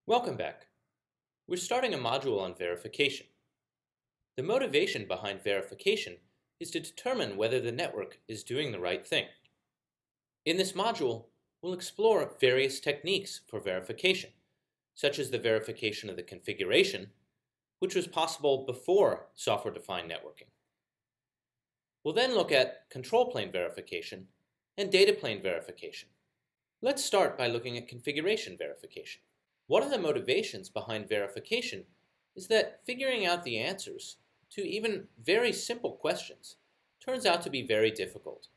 Welcome back. We're starting a module on verification. The motivation behind verification is to determine whether the network is doing the right thing. In this module, we'll explore various techniques for verification, such as the verification of the configuration, which was possible before software-defined networking. We'll then look at control plane verification and data plane verification. Let's start by looking at configuration verification. One of the motivations behind verification is that figuring out the answers to even very simple questions turns out to be very difficult.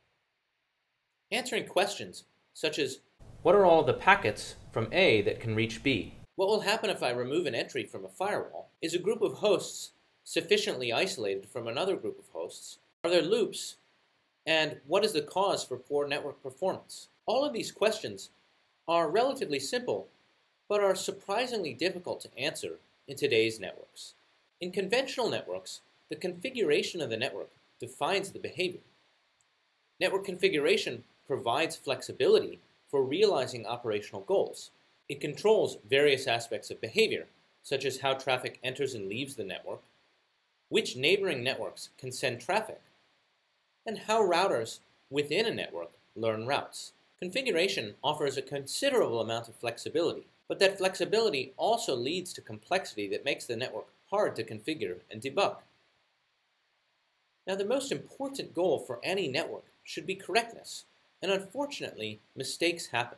Answering questions such as, what are all the packets from A that can reach B? What will happen if I remove an entry from a firewall? Is a group of hosts sufficiently isolated from another group of hosts? Are there loops? And what is the cause for poor network performance? All of these questions are relatively simple, but are surprisingly difficult to answer in today's networks. In conventional networks, the configuration of the network defines the behavior. Network configuration provides flexibility for realizing operational goals. It controls various aspects of behavior, such as how traffic enters and leaves the network, which neighboring networks can send traffic, and how routers within a network learn routes. Configuration offers a considerable amount of flexibility, but that flexibility also leads to complexity that makes the network hard to configure and debug. Now, the most important goal for any network should be correctness, and unfortunately, mistakes happen.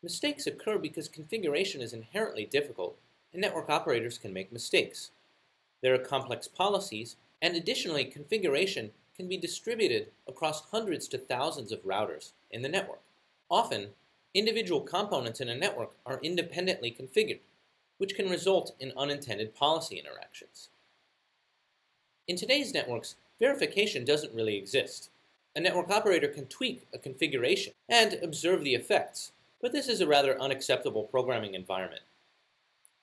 Mistakes occur because configuration is inherently difficult, and network operators can make mistakes. There are complex policies, and additionally, configuration can be distributed across hundreds to thousands of routers in the network. Often, individual components in a network are independently configured, which can result in unintended policy interactions. In today's networks, verification doesn't really exist. A network operator can tweak a configuration and observe the effects, but this is a rather unacceptable programming environment.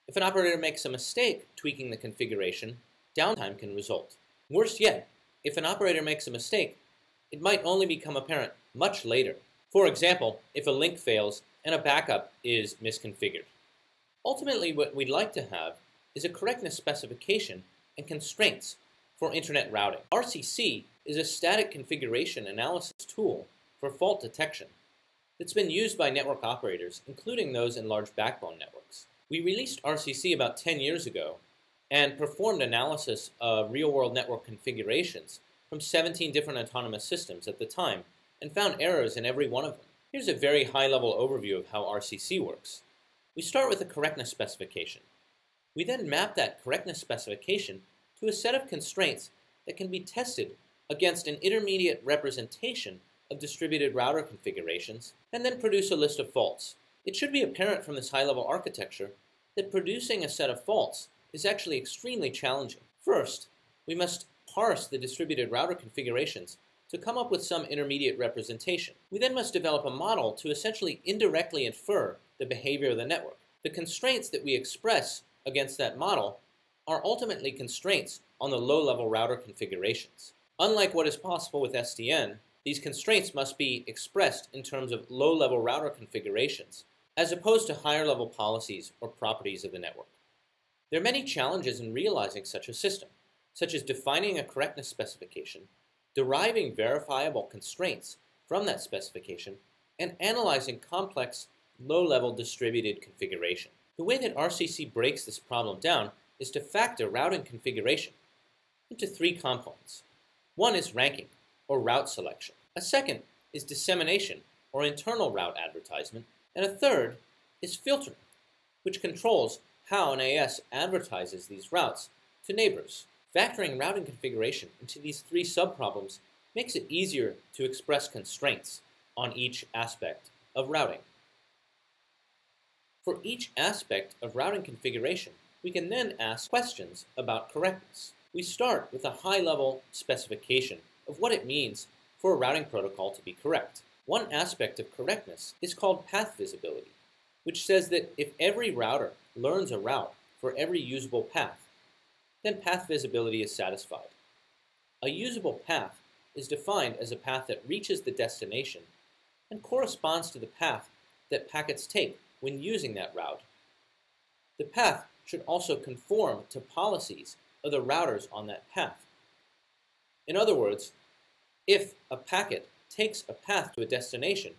If an operator makes a mistake tweaking the configuration, downtime can result. Worse yet, if an operator makes a mistake, it might only become apparent much later. For example, if a link fails and a backup is misconfigured. Ultimately, what we'd like to have is a correctness specification and constraints for internet routing. RCC is a static configuration analysis tool for fault detection that's been used by network operators, including those in large backbone networks. We released RCC about 10 years ago and performed analysis of real-world network configurations from 17 different autonomous systems at the time and found errors in every one of them. Here's a very high-level overview of how RCC works. We start with a correctness specification. We then map that correctness specification to a set of constraints that can be tested against an intermediate representation of distributed router configurations, and then produce a list of faults. It should be apparent from this high-level architecture that producing a set of faults is actually extremely challenging. First, we must parse the distributed router configurations to come up with some intermediate representation. We then must develop a model to essentially indirectly infer the behavior of the network. The constraints that we express against that model are ultimately constraints on the low-level router configurations. Unlike what is possible with SDN, these constraints must be expressed in terms of low-level router configurations, as opposed to higher-level policies or properties of the network. There are many challenges in realizing such a system, such as defining a correctness specification, deriving verifiable constraints from that specification, and analyzing complex, low-level distributed configuration. The way that RCC breaks this problem down is to factor routing configuration into three components. One is ranking, or route selection. A second is dissemination, or internal route advertisement. And a third is filtering, which controls how an AS advertises these routes to neighbors. Factoring routing configuration into these three subproblems makes it easier to express constraints on each aspect of routing. For each aspect of routing configuration, we can then ask questions about correctness. We start with a high-level specification of what it means for a routing protocol to be correct. One aspect of correctness is called path visibility, which says that if every router learns a route for every usable path, then path visibility is satisfied. A usable path is defined as a path that reaches the destination and corresponds to the path that packets take when using that route, The path should also conform to policies of the routers on that path. In other words, if a packet takes a path to a destination,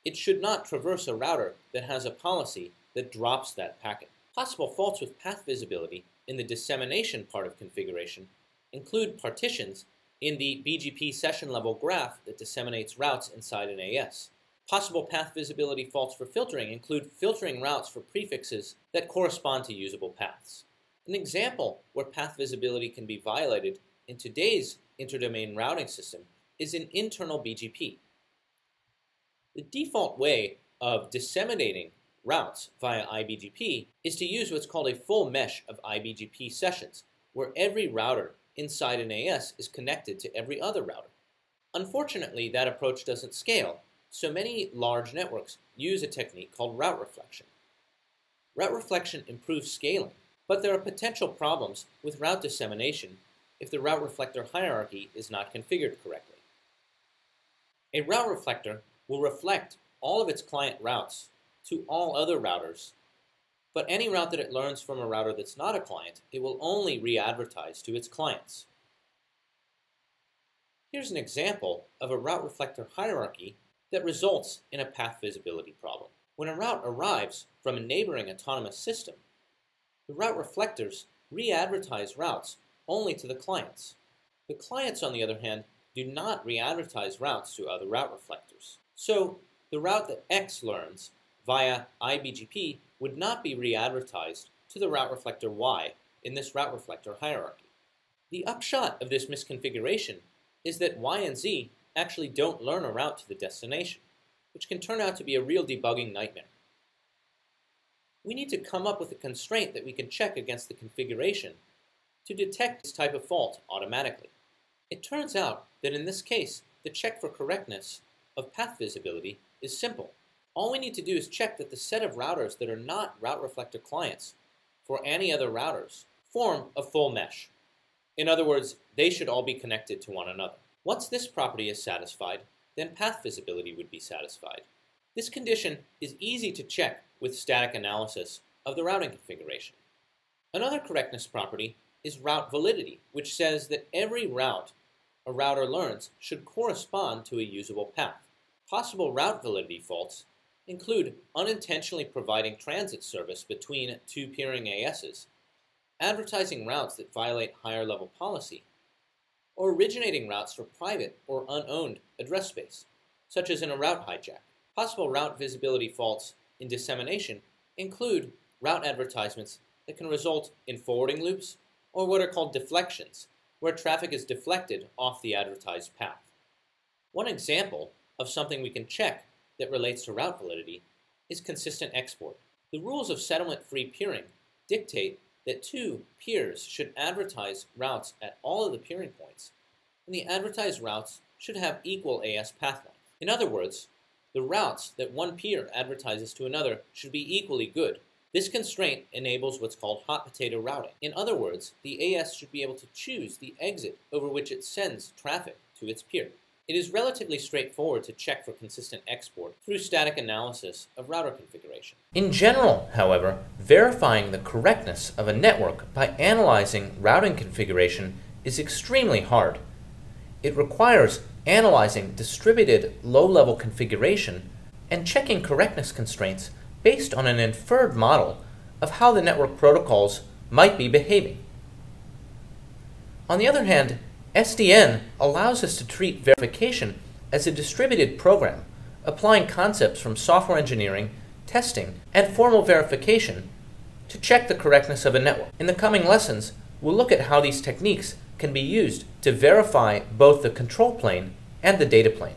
it should not traverse a router that has a policy that drops that packet. Possible faults with path visibility in the dissemination part of configuration include partitions in the BGP session-level graph that disseminates routes inside an AS. Possible path visibility faults for filtering include filtering routes for prefixes that correspond to usable paths. An example where path visibility can be violated in today's interdomain routing system is in internal BGP. The default way of disseminating routes via IBGP is to use what's called a full mesh of IBGP sessions, where every router inside an AS is connected to every other router. Unfortunately, that approach doesn't scale, so many large networks use a technique called route reflection. Route reflection improves scaling, but there are potential problems with route dissemination if the route reflector hierarchy is not configured correctly. A route reflector will reflect all of its client routes to all other routers, but any route that it learns from a router that's not a client, it will only re-advertise to its clients. Here's an example of a route reflector hierarchy that results in a path visibility problem. When a route arrives from a neighboring autonomous system, the route reflectors re-advertise routes only to the clients. The clients, on the other hand, do not re-advertise routes to other route reflectors. So the route that X learns via IBGP would not be re-advertised to the route reflector Y in this route reflector hierarchy. The upshot of this misconfiguration is that Y and Z actually don't learn a route to the destination, which can turn out to be a real debugging nightmare. We need to come up with a constraint that we can check against the configuration to detect this type of fault automatically. It turns out that in this case, the check for correctness of path visibility is simple. All we need to do is check that the set of routers that are not route reflector clients for any other routers form a full mesh. In other words, they should all be connected to one another. Once this property is satisfied, then path visibility would be satisfied. This condition is easy to check with static analysis of the routing configuration. Another correctness property is route validity, which says that every route a router learns should correspond to a usable path. Possible route validity faults include unintentionally providing transit service between two peering ASs, advertising routes that violate higher level policy, or originating routes for private or unowned address space, such as in a route hijack. Possible route visibility faults in dissemination include route advertisements that can result in forwarding loops or what are called deflections, where traffic is deflected off the advertised path. One example of something we can check that relates to route validity is consistent export. The rules of settlement-free peering dictate that two peers should advertise routes at all of the peering points, and the advertised routes should have equal AS path length. In other words, the routes that one peer advertises to another should be equally good. This constraint enables what's called hot potato routing. In other words, the AS should be able to choose the exit over which it sends traffic to its peer. It is relatively straightforward to check for consistent export through static analysis of router configuration. In general, however, verifying the correctness of a network by analyzing routing configuration is extremely hard. It requires analyzing distributed low-level configuration and checking correctness constraints based on an inferred model of how the network protocols might be behaving. On the other hand, SDN allows us to treat verification as a distributed program, applying concepts from software engineering, testing, and formal verification to check the correctness of a network. In the coming lessons, we'll look at how these techniques can be used to verify both the control plane and the data plane.